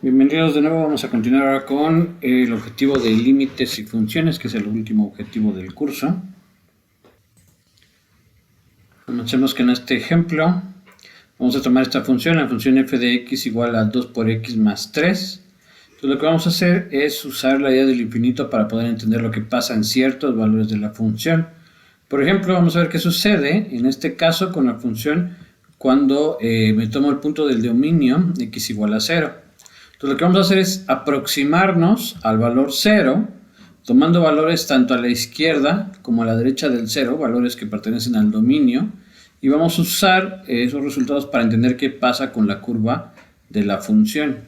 Bienvenidos de nuevo, vamos a continuar ahora con el objetivo de límites y funciones, que es el último objetivo del curso. Comencemos que en este ejemplo vamos a tomar esta función, la función f de x igual a 2 por x más 3. Entonces lo que vamos a hacer es usar la idea del infinito para poder entender lo que pasa en ciertos valores de la función. Por ejemplo, vamos a ver qué sucede en este caso con la función cuando me tomo el punto del dominio x igual a 0. Entonces lo que vamos a hacer es aproximarnos al valor 0, tomando valores tanto a la izquierda como a la derecha del 0, valores que pertenecen al dominio, y vamos a usar esos resultados para entender qué pasa con la curva de la función.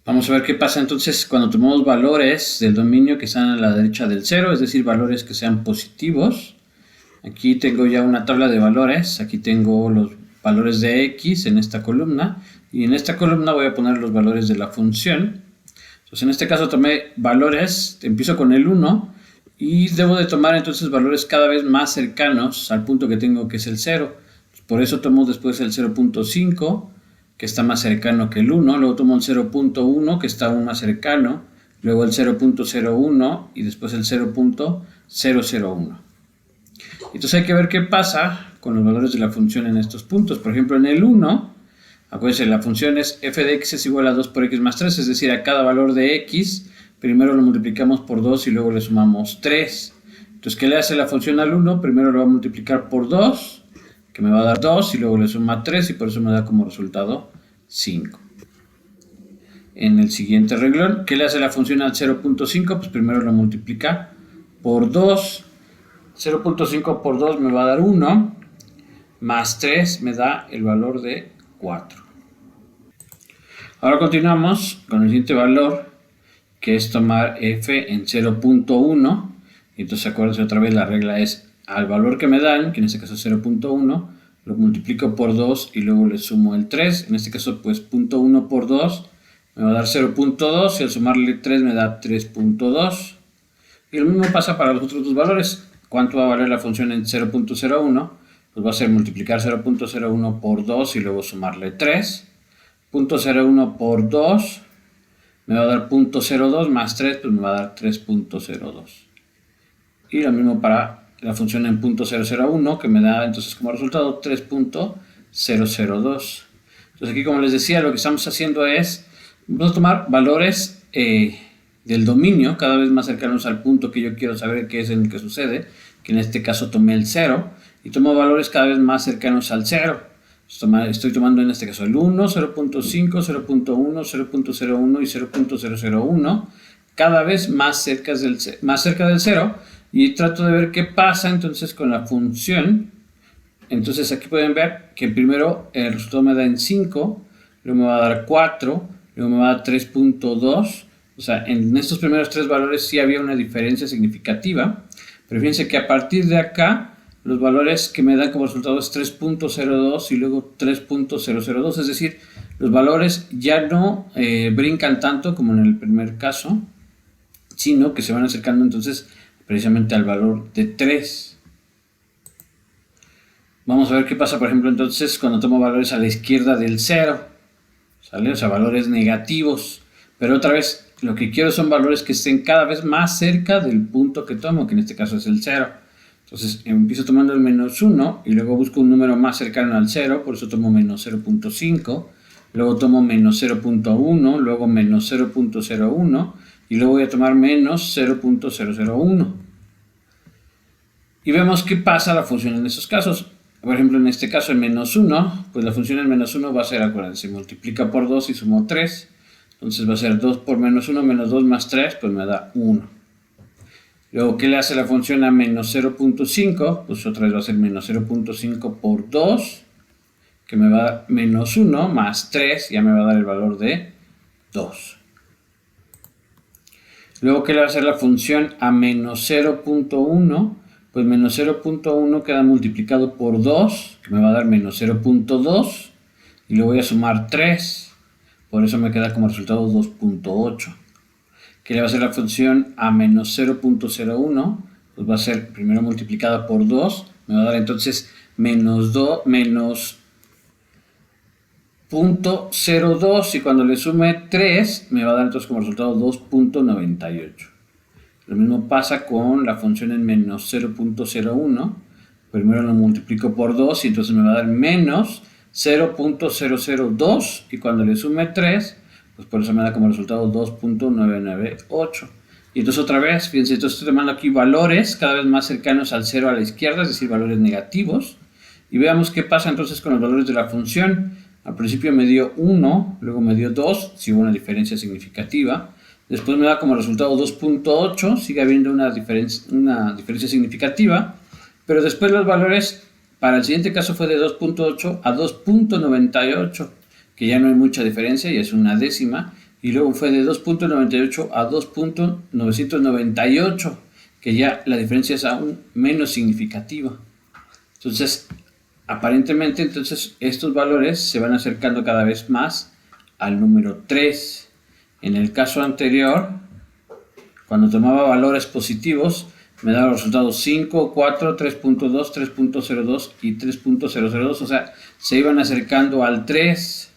Vamos a ver qué pasa entonces cuando tomamos valores del dominio que están a la derecha del 0, es decir, valores que sean positivos. Aquí tengo ya una tabla de valores, aquí tengo los valores de x en esta columna, y en esta columna voy a poner los valores de la función. Entonces en este caso tomé valores, empiezo con el 1, y debo de tomar entonces valores cada vez más cercanos al punto que tengo, que es el 0. Por eso tomo después el 0.5, que está más cercano que el 1, luego tomo el 0.1, que está aún más cercano, luego el 0.01 y después el 0.001. Entonces hay que ver qué pasa con los valores de la función en estos puntos. Por ejemplo, en el 1, acuérdense, la función es f de x es igual a 2 por x más 3, es decir, a cada valor de x, primero lo multiplicamos por 2 y luego le sumamos 3. Entonces, ¿qué le hace la función al 1? Primero lo va a multiplicar por 2, que me va a dar 2, y luego le suma 3, y por eso me da como resultado 5. En el siguiente renglón, ¿qué le hace la función al 0.5? Pues primero lo multiplica por 2. 0.5 por 2 me va a dar 1, más 3 me da el valor de 4. Ahora continuamos con el siguiente valor, que es tomar f en 0.1. Entonces acuérdense otra vez, la regla es al valor que me dan, que en este caso es 0.1, lo multiplico por 2 y luego le sumo el 3. En este caso pues 0.1 por 2 me va a dar 0.2 y al sumarle 3 me da 3.2. Y lo mismo pasa para los otros dos valores. ¿Cuánto va a valer la función en 0.01? Pues va a ser multiplicar 0.01 por 2 y luego sumarle 3. 0.01 por 2 me va a dar 0.02 más 3, pues me va a dar 3.02. Y lo mismo para la función en 0.001, que me da entonces como resultado 3.002. Entonces aquí, como les decía, lo que estamos haciendo es, vamos a tomar valores del dominio cada vez más cercanos al punto que yo quiero saber qué es en el que sucede, que en este caso tomé el 0, y tomo valores cada vez más cercanos al 0. Estoy tomando en este caso el 1, 0.5, 0.1, 0.01 y 0.001, cada vez más cerca del 0, y trato de ver qué pasa entonces con la función. Entonces aquí pueden ver que primero el resultado me da en 5, luego me va a dar 4, luego me va a dar 3.2. O sea, en estos primeros tres valores sí había una diferencia significativa, pero fíjense que a partir de acá los valores que me dan como resultado es 3.02 y luego 3.002, es decir, los valores ya no brincan tanto como en el primer caso, sino que se van acercando entonces precisamente al valor de 3. Vamos a ver qué pasa, por ejemplo, entonces cuando tomo valores a la izquierda del 0, ¿sale? O sea, valores negativos, pero otra vez lo que quiero son valores que estén cada vez más cerca del punto que tomo, que en este caso es el 0. Entonces empiezo tomando el menos 1 y luego busco un número más cercano al 0, por eso tomo menos 0.5, luego tomo menos 0.1, luego menos 0.01 y luego voy a tomar menos 0.001. Y vemos qué pasa a la función en esos casos. Por ejemplo, en este caso el menos 1, pues la función en menos 1 va a ser, acuérdense, multiplica por 2 y sumo 3. Entonces va a ser 2 por menos 1, menos 2 más 3, pues me da 1. Luego, ¿qué le hace la función a menos 0.5? Pues otra vez va a ser menos 0.5 por 2, que me va a dar menos 1 más 3, ya me va a dar el valor de 2. Luego, ¿qué le va a hacer la función a menos 0.1? Pues menos 0.1 queda multiplicado por 2, que me va a dar menos 0.2, y le voy a sumar 3. Por eso me queda como resultado 2.8. ¿Qué le va a hacer la función a menos 0.01? Pues va a ser primero multiplicada por 2. Me va a dar entonces menos 0.02 y cuando le sume 3 me va a dar entonces como resultado 2.98. Lo mismo pasa con la función en menos 0.01. Primero lo multiplico por 2 y entonces me va a dar menos 0.002 y cuando le sume 3, pues por eso me da como resultado 2.998. Y entonces otra vez, fíjense, entonces estoy tomando aquí valores cada vez más cercanos al 0 a la izquierda, es decir, valores negativos. Y veamos qué pasa entonces con los valores de la función. Al principio me dio 1, luego me dio 2, si hubo una diferencia significativa. Después me da como resultado 2.8, sigue habiendo una diferencia significativa. Pero después los valores, para el siguiente caso fue de 2.8 a 2.98, que ya no hay mucha diferencia y es una décima. Y luego fue de 2.98 a 2.998, que ya la diferencia es aún menos significativa. Entonces, aparentemente, entonces estos valores se van acercando cada vez más al número 3. En el caso anterior, cuando tomaba valores positivos, me daba los resultados 5, 4, 3.2, 3.02 y 3.002, o sea, se iban acercando al 3.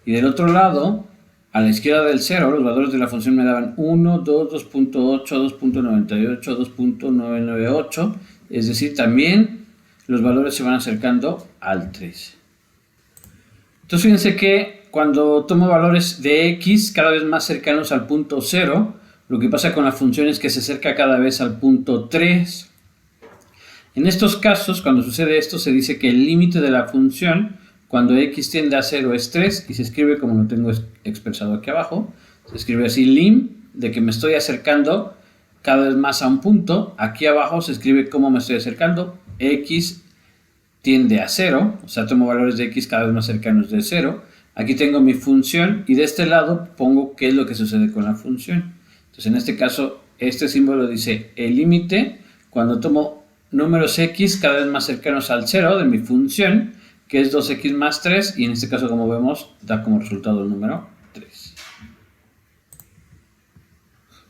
Y del otro lado, a la izquierda del 0, los valores de la función me daban 1, 2, 2.8, 2.98, 2.998, es decir, también los valores se van acercando al 3. Entonces fíjense que cuando tomo valores de x cada vez más cercanos al punto 0, lo que pasa con la función es que se acerca cada vez al punto 3. En estos casos, cuando sucede esto, se dice que el límite de la función, cuando x tiende a 0 es 3, y se escribe como lo tengo expresado aquí abajo, se escribe así lim, de que me estoy acercando cada vez más a un punto. Aquí abajo se escribe cómo me estoy acercando, x tiende a 0, o sea, tomo valores de x cada vez más cercanos de 0. Aquí tengo mi función y de este lado pongo qué es lo que sucede con la función. Entonces, en este caso, este símbolo dice el límite cuando tomo números x cada vez más cercanos al 0 de mi función, que es 2x más 3, y en este caso, como vemos, da como resultado el número 3.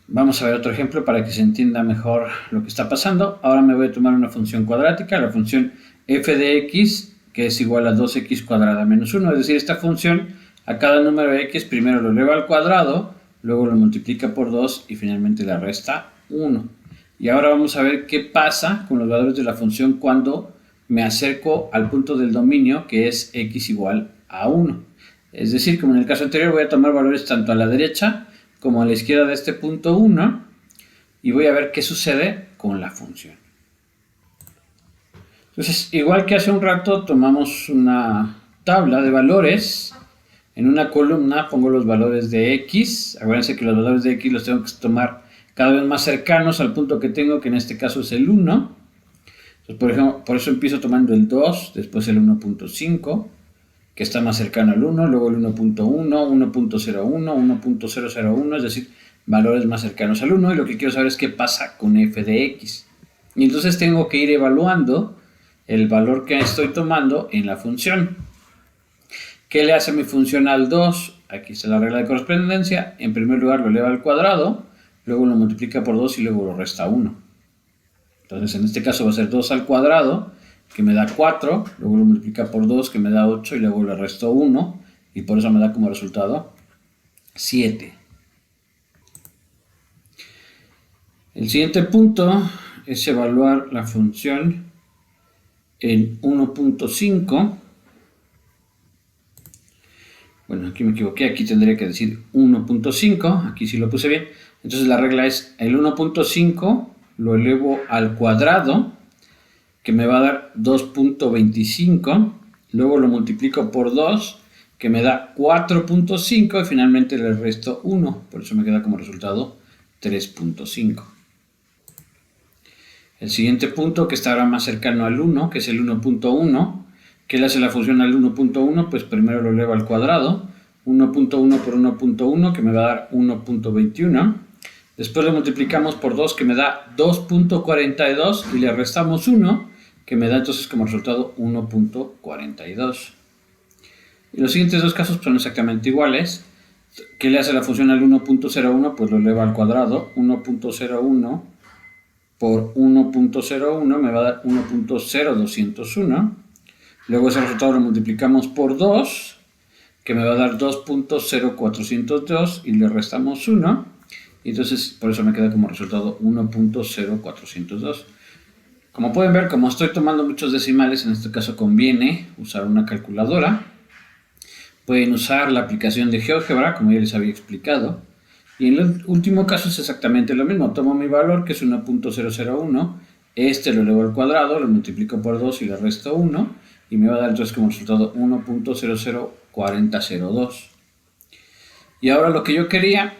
Vamos a ver otro ejemplo para que se entienda mejor lo que está pasando. Ahora me voy a tomar una función cuadrática, la función f de x, que es igual a 2x cuadrada menos 1. Es decir, esta función a cada número de x primero lo eleva al cuadrado, luego lo multiplica por 2 y finalmente le resta 1. Y ahora vamos a ver qué pasa con los valores de la función cuando me acerco al punto del dominio, que es x igual a 1. Es decir, como en el caso anterior, voy a tomar valores tanto a la derecha como a la izquierda de este punto 1 y voy a ver qué sucede con la función. Entonces, igual que hace un rato, tomamos una tabla de valores. En una columna pongo los valores de x. Acuérdense que los valores de x los tengo que tomar cada vez más cercanos al punto que tengo, que en este caso es el 1. Entonces, por ejemplo, por eso empiezo tomando el 2, después el 1.5, que está más cercano al 1, luego el 1.1, 1.01, 1.001, es decir, valores más cercanos al 1, y lo que quiero saber es qué pasa con f de x. Y entonces tengo que ir evaluando el valor que estoy tomando en la función. ¿Qué le hace mi función al 2? Aquí está la regla de correspondencia. En primer lugar lo eleva al cuadrado, luego lo multiplica por 2 y luego lo resta 1. Entonces en este caso va a ser 2 al cuadrado, que me da 4, luego lo multiplica por 2, que me da 8, y luego le resto 1, y por eso me da como resultado 7. El siguiente punto es evaluar la función en 1.5. Bueno, aquí me equivoqué, aquí tendría que decir 1.5, aquí sí lo puse bien. Entonces la regla es el 1.5 lo elevo al cuadrado, que me va a dar 2.25, luego lo multiplico por 2, que me da 4.5, y finalmente le resto 1, por eso me queda como resultado 3.5. El siguiente punto, que está ahora más cercano al 1, que es el 1.1, ¿qué le hace la función al 1.1? Pues primero lo elevo al cuadrado, 1.1 por 1.1, que me va a dar 1.21. Después lo multiplicamos por 2, que me da 2.42, y le restamos 1, que me da entonces como resultado 1.42. Y los siguientes dos casos son exactamente iguales. ¿Qué le hace la función al 1.01? Pues lo eleva al cuadrado, 1.01 por 1.01 me va a dar 1.0201. Luego ese resultado lo multiplicamos por 2, que me va a dar 2.0402 y le restamos 1. Y entonces por eso me queda como resultado 1.0402. Como pueden ver, como estoy tomando muchos decimales, en este caso conviene usar una calculadora. Pueden usar la aplicación de GeoGebra, como ya les había explicado. Y en el último caso es exactamente lo mismo. Tomo mi valor, que es 1.001. Este lo elevo al cuadrado, lo multiplico por 2 y le resto 1. Y me va a dar entonces como resultado 1.004002. Y ahora lo que yo quería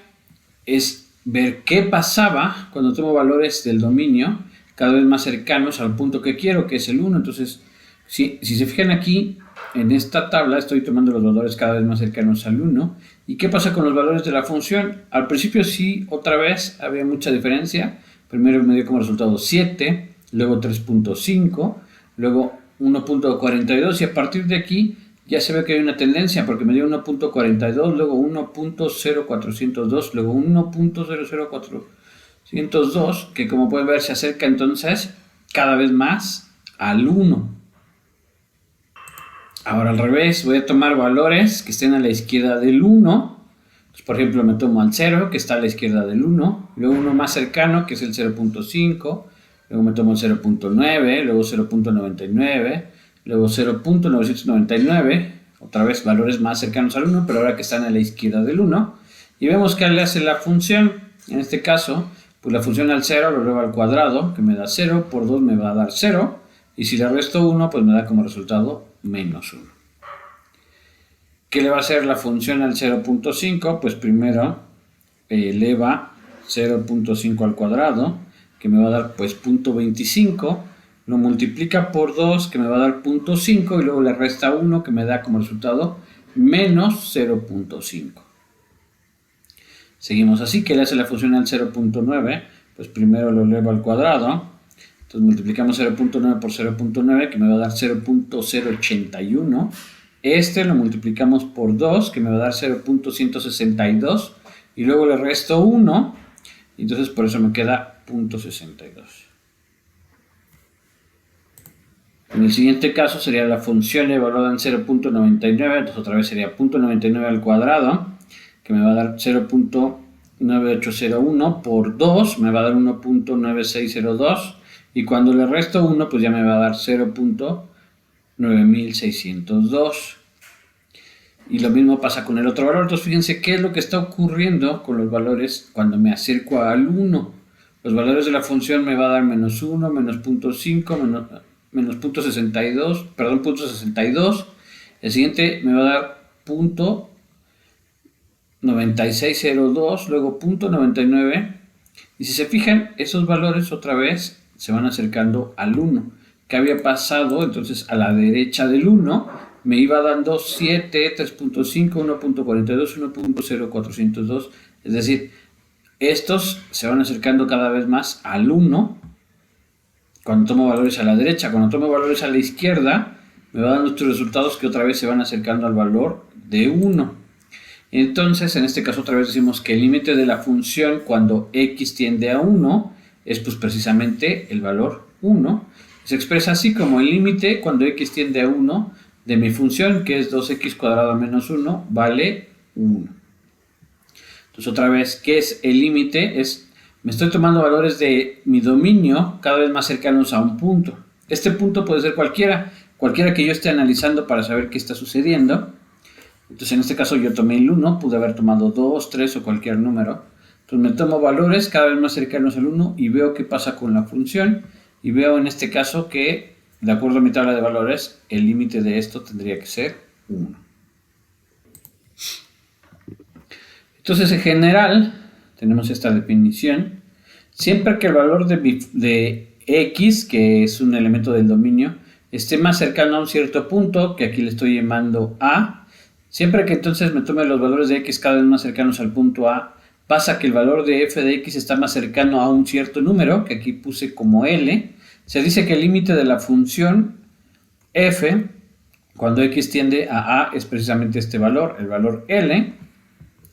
es ver qué pasaba cuando tomo valores del dominio cada vez más cercanos al punto que quiero, que es el 1. Entonces, si se fijan aquí, en esta tabla estoy tomando los valores cada vez más cercanos al 1. ¿Y qué pasa con los valores de la función? Al principio sí, otra vez había mucha diferencia. Primero me dio como resultado 7, luego 3.5, luego 1.42 y a partir de aquí ya se ve que hay una tendencia porque me dio 1.42, luego 1.0402, luego 1.00402, que como pueden ver se acerca entonces cada vez más al 1. Ahora al revés, voy a tomar valores que estén a la izquierda del 1. Entonces, por ejemplo, me tomo al 0, que está a la izquierda del 1, luego uno más cercano, que es el 0.5, luego me tomo el 0.9, luego 0.99, luego 0.999, otra vez valores más cercanos al 1, pero ahora que están a la izquierda del 1. Y vemos que le hace la función, en este caso, pues la función al 0 lo elevo al cuadrado, que me da 0, por 2 me va a dar 0, y si le resto 1, pues me da como resultado menos 1. ¿Qué le va a hacer la función al 0.5? Pues primero eleva 0.5 al cuadrado, que me va a dar pues 0.25, lo multiplica por 2, que me va a dar 0.5, y luego le resta 1, que me da como resultado menos 0.5. Seguimos así, que le hace la función al 0.9, pues primero lo eleva al cuadrado, entonces multiplicamos 0.9 por 0.9, que me va a dar 0.081. Este lo multiplicamos por 2, que me va a dar 0.162. Y luego le resto 1. Entonces por eso me queda 0.62. En el siguiente caso sería la función evaluada en 0.99. Entonces otra vez sería 0.99 al cuadrado, que me va a dar 0.9801 por 2. Me va a dar 1.9602. Y cuando le resto 1, pues ya me va a dar 0.9602. Y lo mismo pasa con el otro valor. Entonces fíjense qué es lo que está ocurriendo con los valores cuando me acerco al 1. Los valores de la función me va a dar menos 1, menos 0.5, menos 0.62, perdón, 0.62. El siguiente me va a dar 0.9602, luego 0.99. Y si se fijan, esos valores otra vez se van acercando al 1. ¿Qué había pasado? Entonces a la derecha del 1 me iba dando 7, 3.5, 1.42, 1.0402. Es decir, estos se van acercando cada vez más al 1 cuando tomo valores a la derecha. Cuando tomo valores a la izquierda me va dando estos resultados que otra vez se van acercando al valor de 1. Entonces, en este caso otra vez decimos que el límite de la función cuando x tiende a 1 es pues precisamente el valor 1. Se expresa así como el límite cuando x tiende a 1 de mi función, que es 2x cuadrado menos 1, vale 1. Entonces otra vez, ¿qué es el límite? Me estoy tomando valores de mi dominio cada vez más cercanos a un punto. Este punto puede ser cualquiera que yo esté analizando para saber qué está sucediendo. Entonces en este caso yo tomé el 1, pude haber tomado 2, 3 o cualquier número. Entonces me tomo valores cada vez más cercanos al 1 y veo qué pasa con la función. Y veo en este caso que, de acuerdo a mi tabla de valores, el límite de esto tendría que ser 1. Entonces en general tenemos esta definición. Siempre que el valor de x, que es un elemento del dominio, esté más cercano a un cierto punto, que aquí le estoy llamando A, siempre que entonces me tome los valores de x cada vez más cercanos al punto A, pasa que el valor de f de x está más cercano a un cierto número, que aquí puse como L. Se dice que el límite de la función f, cuando x tiende a A, es precisamente este valor, el valor L,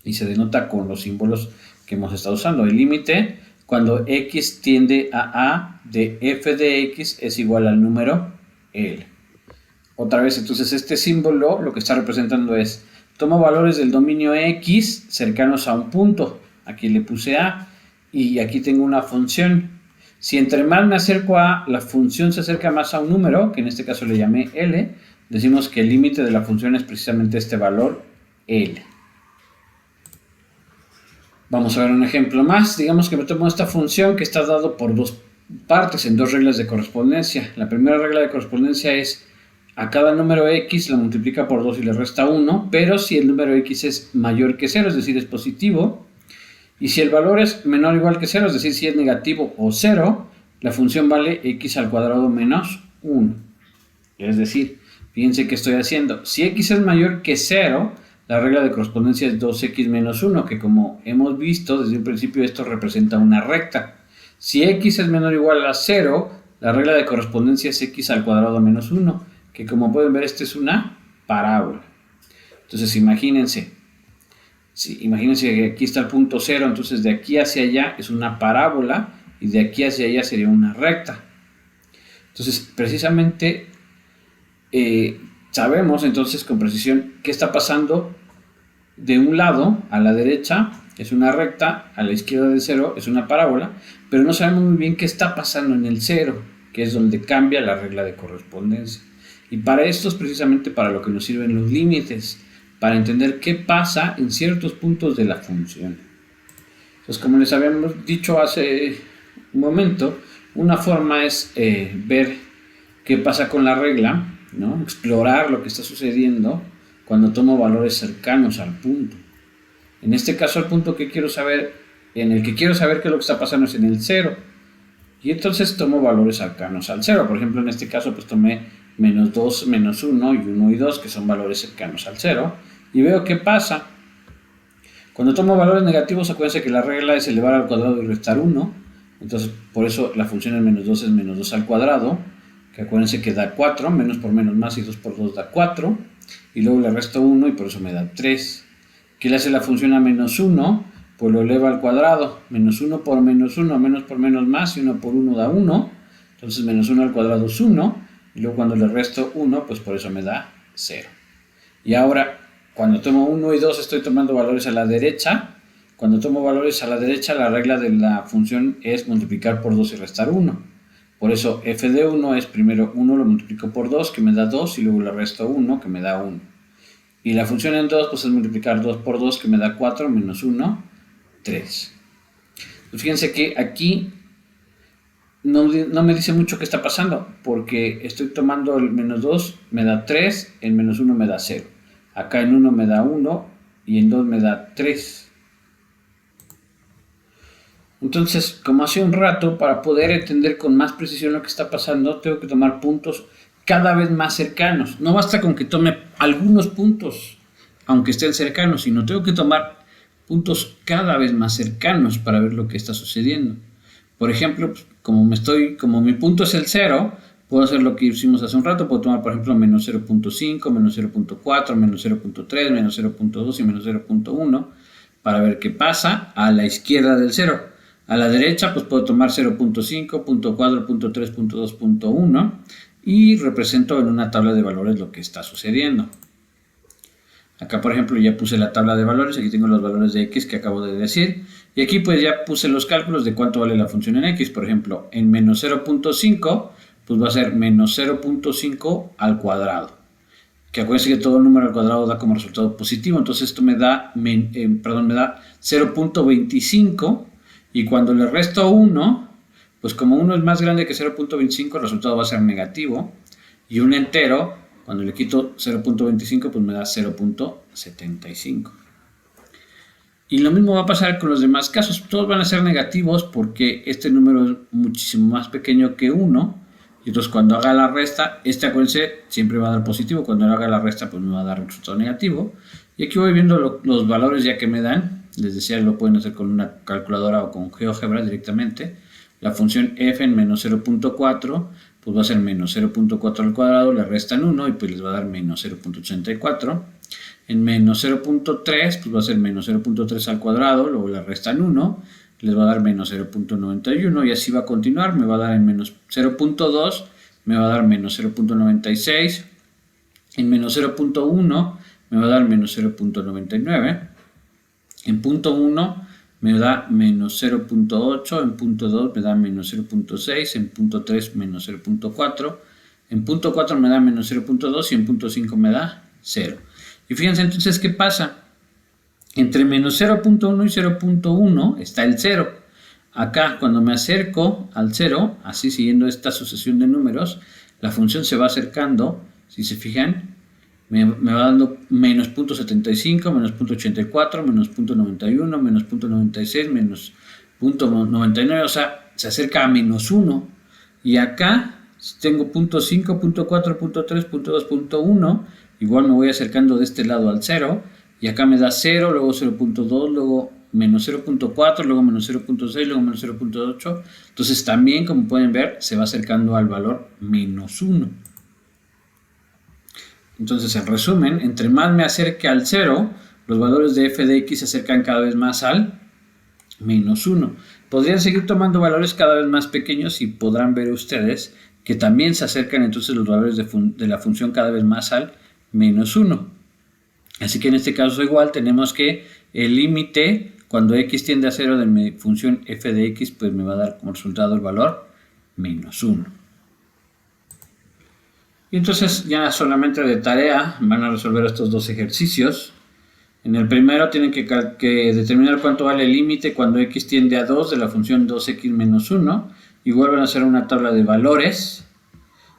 y se denota con los símbolos que hemos estado usando. El límite cuando x tiende a A de f de x es igual al número L. Otra vez, entonces este símbolo lo que está representando es tomo valores del dominio X cercanos a un punto. Aquí le puse A y aquí tengo una función. Si entre más me acerco a la función se acerca más a un número, que en este caso le llamé L, decimos que el límite de la función es precisamente este valor L. Vamos a ver un ejemplo más. Digamos que me tomo esta función que está dado por dos partes en dos reglas de correspondencia. La primera regla de correspondencia es a cada número X lo multiplica por 2 y le resta 1, pero si el número X es mayor que 0, es decir, es positivo, y si el valor es menor o igual que 0, es decir, si es negativo o 0, la función vale x al cuadrado menos 1. Es decir, fíjense que estoy haciendo. Si x es mayor que 0, la regla de correspondencia es 2x menos 1, que como hemos visto desde un principio esto representa una recta. Si x es menor o igual a 0, la regla de correspondencia es x al cuadrado menos 1, que como pueden ver esta es una parábola. Entonces imagínense que aquí está el punto 0, entonces de aquí hacia allá es una parábola y de aquí hacia allá sería una recta. Entonces precisamente sabemos entonces con precisión qué está pasando de un lado a la derecha es una recta, a la izquierda del 0 es una parábola, pero no sabemos muy bien qué está pasando en el 0, que es donde cambia la regla de correspondencia. Y para esto es precisamente para lo que nos sirven los límites, para entender qué pasa en ciertos puntos de la función. Entonces, como les habíamos dicho hace un momento, una forma es ver qué pasa con la regla, ¿no? Explorar lo que está sucediendo cuando tomo valores cercanos al punto. En este caso, el punto que quiero saber, en el que quiero saber qué es lo que está pasando es en el 0. Y entonces tomo valores cercanos al 0. Por ejemplo, en este caso, pues tomé menos 2, menos 1 y 1 y 2, que son valores cercanos al 0. Y veo qué pasa. Cuando tomo valores negativos, acuérdense que la regla es elevar al cuadrado y restar 1. Entonces, por eso la función en menos 2 es menos 2 al cuadrado, que acuérdense que da 4, menos por menos más y 2 por 2 da 4. Y luego le resto 1 y por eso me da 3. ¿Qué le hace la función a menos 1? Pues lo eleva al cuadrado. Menos 1 por menos 1, menos por menos más y 1 por 1 da 1. Entonces menos 1 al cuadrado es 1. Y luego cuando le resto 1, pues por eso me da 0. Y ahora, cuando tomo 1 y 2 estoy tomando valores a la derecha. Cuando tomo valores a la derecha, la regla de la función es multiplicar por 2 y restar 1. Por eso f de 1 es primero 1 lo multiplico por 2, que me da 2, y luego le resto 1, que me da 1. Y la función en 2 pues es multiplicar 2 por 2, que me da 4, menos 1, 3. Pues fíjense que aquí no me dice mucho qué está pasando, porque estoy tomando el menos 2, me da 3, el menos 1 me da 0. Acá en 1 me da 1 y en 2 me da 3. Entonces, como hace un rato, para poder entender con más precisión lo que está pasando, tengo que tomar puntos cada vez más cercanos. No basta con que tome algunos puntos, aunque estén cercanos, sino tengo que tomar puntos cada vez más cercanos para ver lo que está sucediendo. Por ejemplo, como mi punto es el 0, puedo hacer lo que hicimos hace un rato. Puedo tomar, por ejemplo, menos 0.5, menos 0.4, menos 0.3, menos 0.2 y menos 0.1 para ver qué pasa a la izquierda del 0. A la derecha, pues puedo tomar 0.5, 0.4, 0.3, 0.2, 0.1 y represento en una tabla de valores lo que está sucediendo. Acá, por ejemplo, ya puse la tabla de valores. Aquí tengo los valores de x que acabo de decir. Y aquí pues ya puse los cálculos de cuánto vale la función en x. Por ejemplo, en menos 0.5, pues va a ser menos 0.5 al cuadrado. Que acuérdense que todo número al cuadrado da como resultado positivo. Entonces esto me da 0.25. Y cuando le resto 1, pues como 1 es más grande que 0.25, el resultado va a ser negativo. Y un entero, cuando le quito 0.25, pues me da 0.75. Y lo mismo va a pasar con los demás casos. Todos van a ser negativos porque este número es muchísimo más pequeño que 1. Y entonces cuando haga la resta, acuérdense, siempre va a dar positivo. Cuando haga la resta, pues me va a dar un resultado negativo. Y aquí voy viendo los valores ya que me dan. Les decía, lo pueden hacer con una calculadora o con GeoGebra directamente. La función f en menos 0.4 pues va a ser menos 0.4 al cuadrado, le restan 1 y pues les va a dar menos 0.84. En menos 0.3 pues va a ser menos 0.3 al cuadrado, luego le restan 1, les va a dar menos 0.91 y así va a continuar. Me va a dar en menos 0.2, me va a dar menos 0.96, en menos 0.1 me va a dar menos 0.99. En punto 1 me da menos 0.8, en punto 2 me da menos 0.6, en punto 3 menos 0.4, en punto 4 me da menos 0.2 y en punto 5 me da 0. Y fíjense entonces qué pasa. Entre menos 0.1 y 0.1 está el 0. Acá cuando me acerco al 0, así siguiendo esta sucesión de números, la función se va acercando, si se fijan, me va dando menos 0.75, menos 0.84, menos 0.91, menos 0.96, menos 0.99, o sea, se acerca a menos 1. Y acá tengo 0.5, 0.4, 0.3, 0.2, 0.1, igual me voy acercando de este lado al 0, y acá me da 0, luego 0.2, luego menos 0.4, luego menos 0.6, luego menos 0.8. Entonces también, como pueden ver, se va acercando al valor menos 1. Entonces, en resumen, entre más me acerque al 0, los valores de f de x se acercan cada vez más al menos 1. Podrían seguir tomando valores cada vez más pequeños y podrán ver ustedes que también se acercan entonces los valores de la función cada vez más al menos 1. Así que en este caso igual tenemos que el límite cuando x tiende a 0 de mi función f de x, pues me va a dar como resultado el valor menos 1. Y entonces ya solamente de tarea van a resolver estos dos ejercicios. En el primero tienen que determinar cuánto vale el límite cuando x tiende a 2 de la función 2x menos 1. Igual van a hacer una tabla de valores.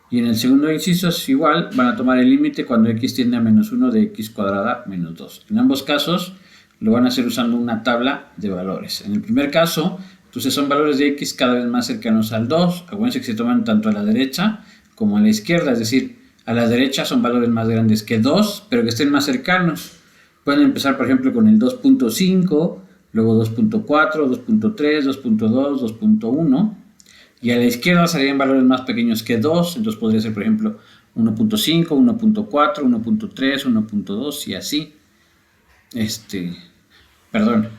Y en el segundo inciso es igual, van a tomar el límite cuando x tiende a menos 1 de x cuadrada menos 2. En ambos casos lo van a hacer usando una tabla de valores. En el primer caso, entonces son valores de x cada vez más cercanos al 2. Acuérdense que se toman tanto a la derecha como a la izquierda, es decir, a la derecha son valores más grandes que 2, pero que estén más cercanos. Pueden empezar, por ejemplo, con el 2.5, luego 2.4, 2.3, 2.2, 2.1, y a la izquierda serían valores más pequeños que 2, entonces podría ser, por ejemplo, 1.5, 1.4, 1.3, 1.2 y así. 1.5,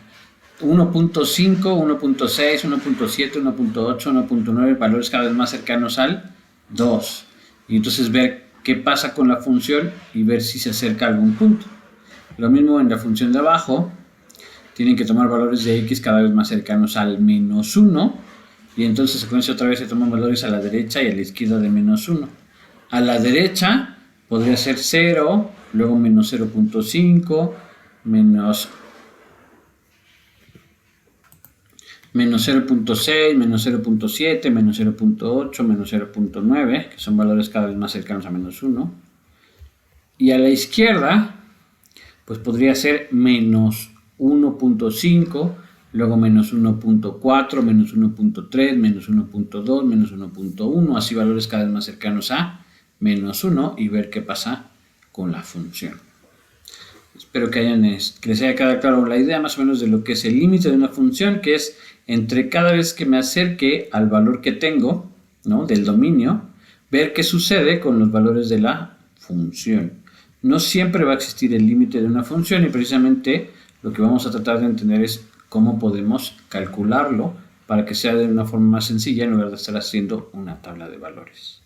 1.6, 1.7, 1.8, 1.9, valores cada vez más cercanos al 2. Y entonces ver qué pasa con la función y ver si se acerca a algún punto. Lo mismo en la función de abajo, tienen que tomar valores de x cada vez más cercanos al menos 1, y entonces con eso otra vez se toman valores a la derecha y a la izquierda de menos 1. A la derecha podría ser 0, luego menos 0.5, menos 0.6, menos 0.7, menos 0.8, menos 0.9, que son valores cada vez más cercanos a menos 1. Y a la izquierda, pues podría ser menos 1.5, luego menos 1.4, menos 1.3, menos 1.2, menos 1.1, así valores cada vez más cercanos a menos 1 y ver qué pasa con la función. Espero que les haya quedado claro la idea más o menos de lo que es el límite de una función, que es entre cada vez que me acerque al valor que tengo, ¿no?, del dominio, ver qué sucede con los valores de la función. No siempre va a existir el límite de una función y precisamente lo que vamos a tratar de entender es cómo podemos calcularlo para que sea de una forma más sencilla en lugar de estar haciendo una tabla de valores.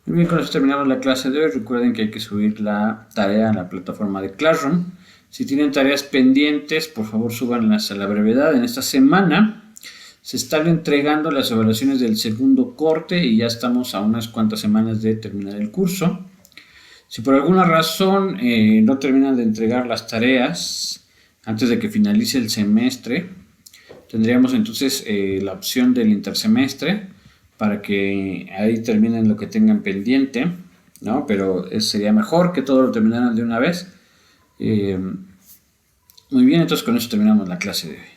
Muy bien, con eso terminamos la clase de hoy. Recuerden que hay que subir la tarea a la plataforma de Classroom. Si tienen tareas pendientes, por favor súbanlas a la brevedad. En esta semana se están entregando las evaluaciones del segundo corte y ya estamos a unas cuantas semanas de terminar el curso. Si por alguna razón no terminan de entregar las tareas antes de que finalice el semestre, tendríamos entonces la opción del intersemestre para que ahí terminen lo que tengan pendiente, ¿no? Pero sería mejor que todo lo terminaran de una vez. Muy bien, entonces con eso terminamos la clase de hoy.